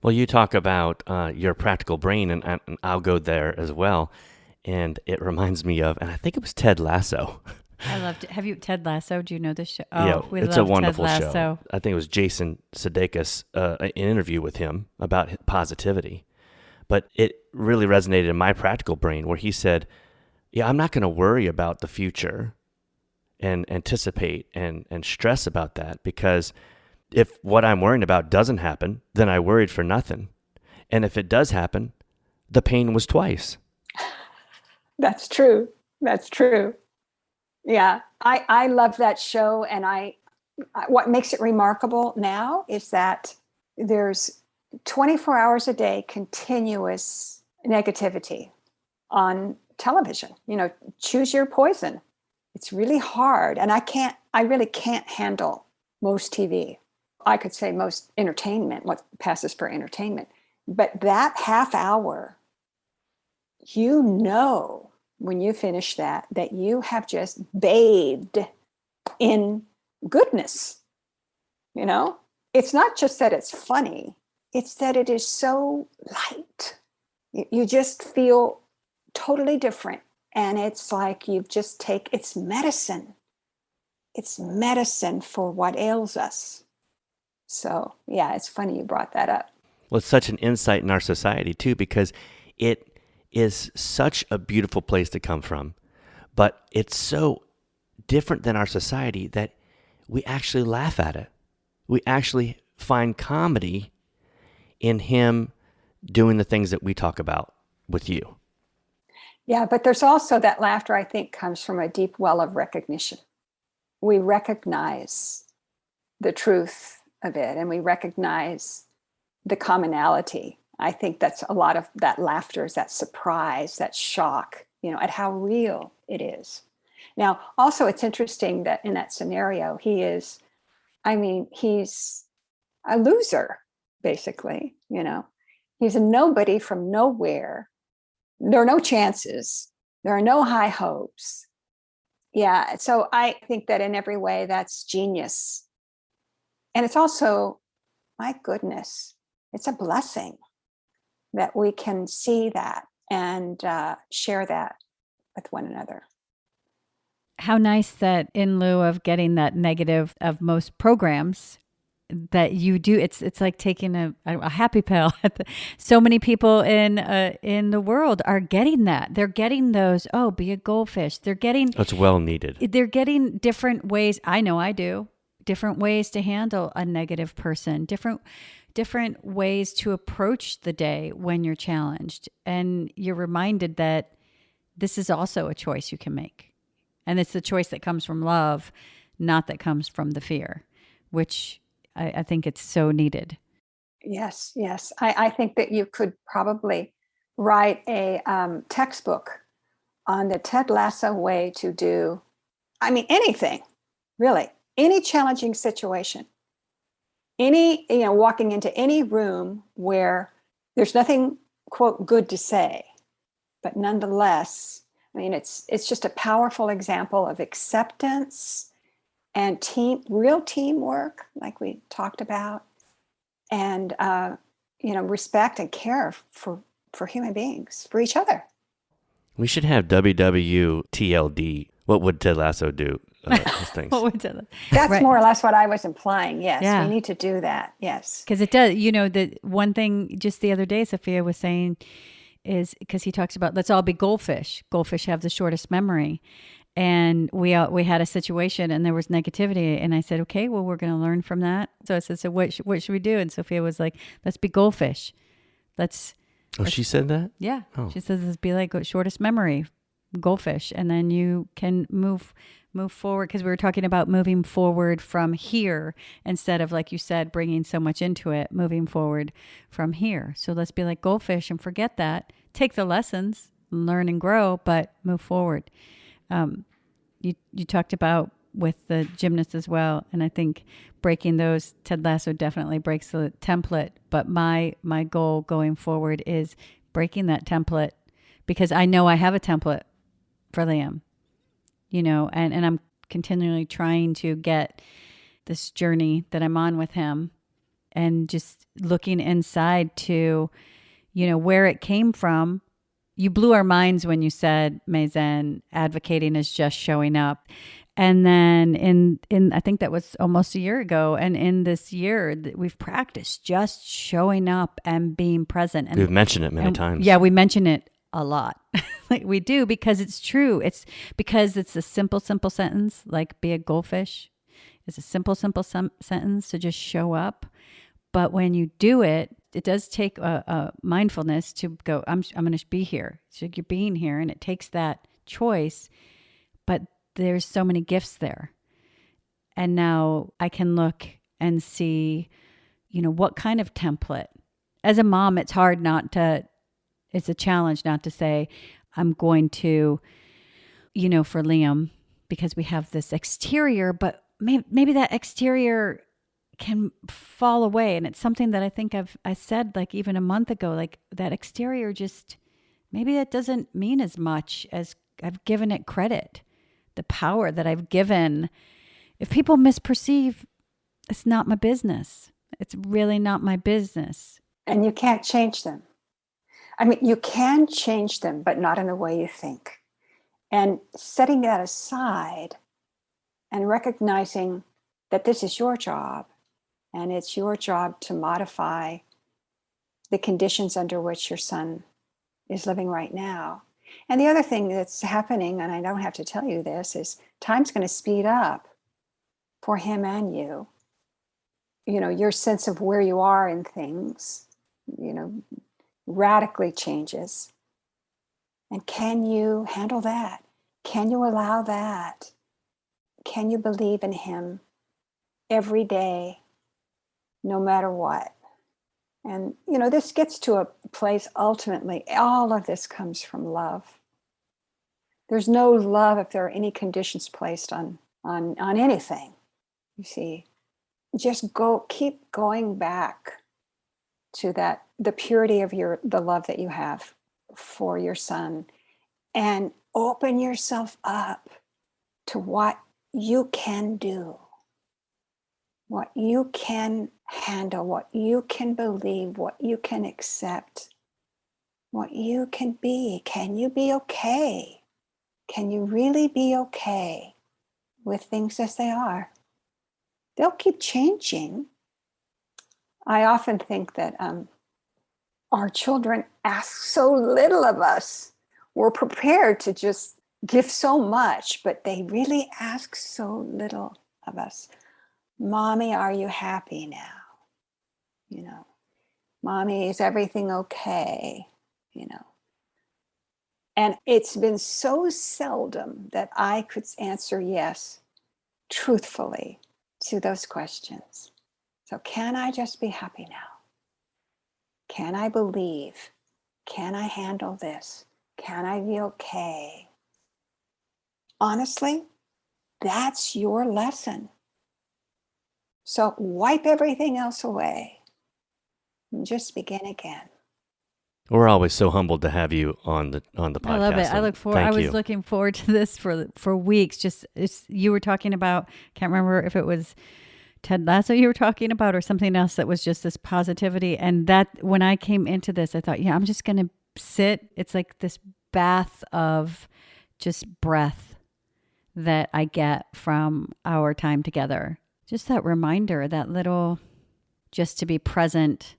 [SPEAKER 1] Well, you talk about your practical brain, and I'll go there as well. And it reminds me of, and I think it was Ted Lasso.
[SPEAKER 2] I loved it. Have you Ted Lasso? Do you know this show? Oh,
[SPEAKER 1] Yeah,
[SPEAKER 2] we
[SPEAKER 1] it's
[SPEAKER 2] love
[SPEAKER 1] a wonderful
[SPEAKER 2] Ted Lasso.
[SPEAKER 1] show. I think it was Jason Sudeikis, an interview with him about positivity. But it really resonated in my practical brain where he said, yeah, I'm not going to worry about the future and anticipate and stress about that, because if what I'm worrying about doesn't happen, then I worried for nothing. And if it does happen, the pain was twice.
[SPEAKER 3] That's true. That's true. Yeah, I love that show. And what makes it remarkable now is that there's 24 hours a day continuous negativity on television. Choose your poison. It's really hard. And I really can't handle most TV. I could say most entertainment, what passes for entertainment. But that half hour, when you finish that you have just bathed in goodness. It's not just that it's funny, it's that it is so light. You just feel totally different. And it's like it's medicine. It's medicine for what ails us. So, yeah, it's funny you brought that up.
[SPEAKER 1] Well, it's such an insight in our society, too, because it is such a beautiful place to come from, but it's so different than our society that we actually laugh at it. We actually find comedy in him doing the things that we talk about with you.
[SPEAKER 3] Yeah, but there's also that laughter, I think, comes from a deep well of recognition. We recognize the truth of it, and we recognize the commonality. I think that's a lot of that laughter, is that surprise, that shock, at how real it is. Now, also, it's interesting that in that scenario, he's a loser, basically. He's a nobody from nowhere. There are no chances. There are no high hopes. Yeah, so I think that in every way, that's genius. And it's also, my goodness, it's a blessing that we can see that and share that with one another.
[SPEAKER 2] How nice that in lieu of getting that negative of most programs that you do, it's like taking a happy pill. So many people in the world are getting that. They're getting those, be a goldfish. They're getting,
[SPEAKER 1] It's well needed.
[SPEAKER 2] They're getting different ways. I know I do. Different ways to handle a negative person, different ways to approach the day when you're challenged. And you're reminded that this is also a choice you can make. And it's the choice that comes from love, not that comes from the fear, which I think it's so needed.
[SPEAKER 3] Yes. I think that you could probably write a textbook on the Ted Lasso way to do, anything, really, any challenging situation, walking into any room where there's nothing, quote, good to say, but nonetheless, it's just a powerful example of acceptance and real teamwork, like we talked about, and respect and care for human beings, for each other.
[SPEAKER 1] We should have WWTLD. What would Ted Lasso do? Things.
[SPEAKER 2] What would Ted?
[SPEAKER 3] That's
[SPEAKER 2] right.
[SPEAKER 3] More or less what I was implying. Yes,
[SPEAKER 2] yeah.
[SPEAKER 3] We need to do that. Yes,
[SPEAKER 2] because it does. The one thing just the other day, Sophia was saying is because he talks about let's all be goldfish. Goldfish have the shortest memory. And we had a situation and there was negativity. And I said, okay, well, we're going to learn from that. So I said, so what should we do? And Sophia was like, let's be goldfish. Let's
[SPEAKER 1] Oh, she said that?
[SPEAKER 2] Yeah.
[SPEAKER 1] Oh.
[SPEAKER 2] She says it's be like shortest memory, goldfish. And then you can move forward, because we were talking about moving forward from here instead of, like you said, bringing so much into it, moving forward from here. So let's be like goldfish and forget that. Take the lessons, learn and grow, but move forward. You talked about with the gymnast as well, and I think breaking those, Ted Lasso definitely breaks the template, but my goal going forward is breaking that template, because I know I have a template for Liam, and I'm continually trying to get this journey that I'm on with him, and just looking inside to, where it came from. You blew our minds when you said, Maezen, advocating is just showing up. And then in I think that was almost a year ago. And in this year, we've practiced just showing up and being present. And
[SPEAKER 1] we've mentioned it many times.
[SPEAKER 2] Yeah, we mention it a lot. Like we do, because it's true. It's because it's a simple sentence, like be a goldfish. It's a simple sentence to just show up. But when you do it, it does take a mindfulness to go, I'm going to be here. So you're being here, and it takes that choice. But there's so many gifts there. And now I can look and see, what kind of template. As a mom, it's hard not to, it's a challenge not to say, I'm going to, for Liam, because we have this exterior, but maybe that exterior can fall away. And it's something that I think I said like even a month ago, like that exterior just, maybe that doesn't mean as much as I've given it credit. The power that I've given. If people misperceive, it's not my business. It's really not my business.
[SPEAKER 3] And you can't change them. I mean, you can change them, but not in the way you think. And setting that aside and recognizing that this is your job, and it's your job to modify the conditions under which your son is living right now. And the other thing that's happening, and I don't have to tell you this, is time's going to speed up for him and you. Your sense of where you are in things, radically changes. And can you handle that? Can you allow that? Can you believe in him every day, no matter what? And, this gets to a place, ultimately, all of this comes from love. There's no love if there are any conditions placed on anything. You see, just keep going back to that, the purity of the love that you have for your son, and open yourself up to what you can do, what you can handle, what you can believe, what you can accept, what you can be. Can you be okay? Can you really be okay with things as they are? They'll keep changing. I often think that our children ask so little of us. We're prepared to just give so much, but they really ask so little of us. Mommy, are you happy now? Mommy, is everything okay? And it's been so seldom that I could answer yes, truthfully, to those questions. So can I just be happy now? Can I believe? Can I handle this? Can I be okay? Honestly, that's your lesson. So wipe everything else away and just begin again.
[SPEAKER 1] We're always so humbled to have you on the podcast.
[SPEAKER 2] I love it. I look forward. I was looking forward to this for weeks. You were talking about, can't remember if it was Ted Lasso you were talking about or something else that was just this positivity. And that when I came into this, I thought, I'm just going to sit. It's like this bath of just breath that I get from our time together. Just that reminder, that little, just to be present.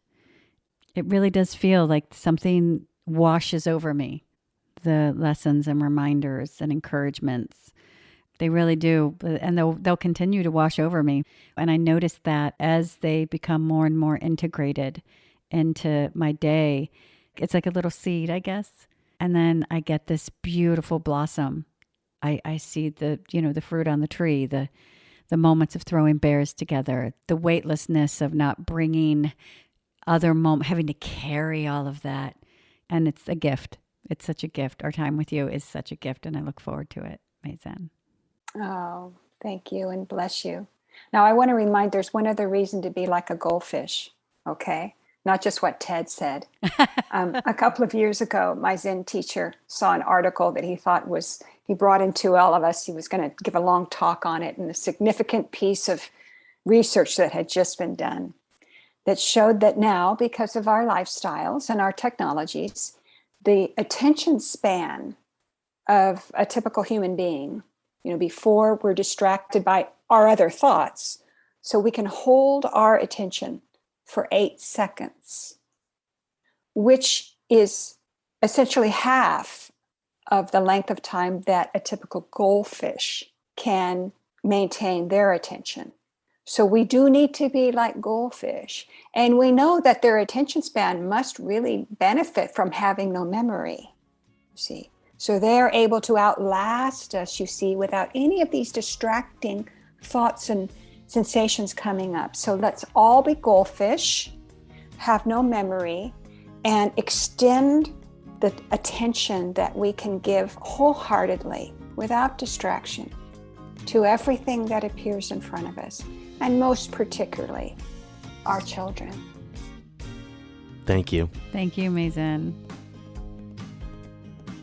[SPEAKER 2] It really does feel like something washes over me. The lessons and reminders and encouragements. They really do. And they'll continue to wash over me. And I notice that as they become more and more integrated into my day, it's like a little seed, I guess. And then I get this beautiful blossom. I see the, the fruit on the tree, the moments of throwing bears together, the weightlessness of not bringing having to carry all of that. And it's a gift. It's such a gift. Our time with you is such a gift, and I look forward to it, Maezen.
[SPEAKER 3] Oh, thank you and bless you. Now, I want to remind there's one other reason to be like a goldfish, okay? Not just what Ted said. A couple of years ago, my Zen teacher saw an article that he brought into all of us. He was going to give a long talk on it, and a significant piece of research that had just been done that showed that now, because of our lifestyles and our technologies, the attention span of a typical human being, before we're distracted by our other thoughts, so we can hold our attention for 8 seconds, which is essentially half of the length of time that a typical goldfish can maintain their attention. So we do need to be like goldfish. And we know that their attention span must really benefit from having no memory, you see. So they're able to outlast us, you see, without any of these distracting thoughts and sensations coming up. So let's all be goldfish, have no memory, and extend the attention that we can give wholeheartedly, without distraction, to everything that appears in front of us, and most particularly, our children.
[SPEAKER 1] Thank you.
[SPEAKER 2] Thank you, Maezen.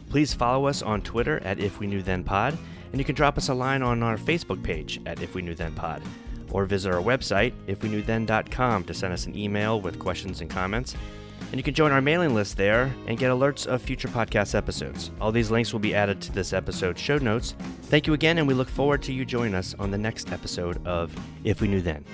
[SPEAKER 1] Please follow us on Twitter at If We Knew Then Pod, and you can drop us a line on our Facebook page at If We Knew Then Pod, or visit our website, ifweknewthen.com, to send us an email with questions and comments. And you can join our mailing list there and get alerts of future podcast episodes. All these links will be added to this episode's show notes. Thank you again, and we look forward to you joining us on the next episode of If We Knew Then.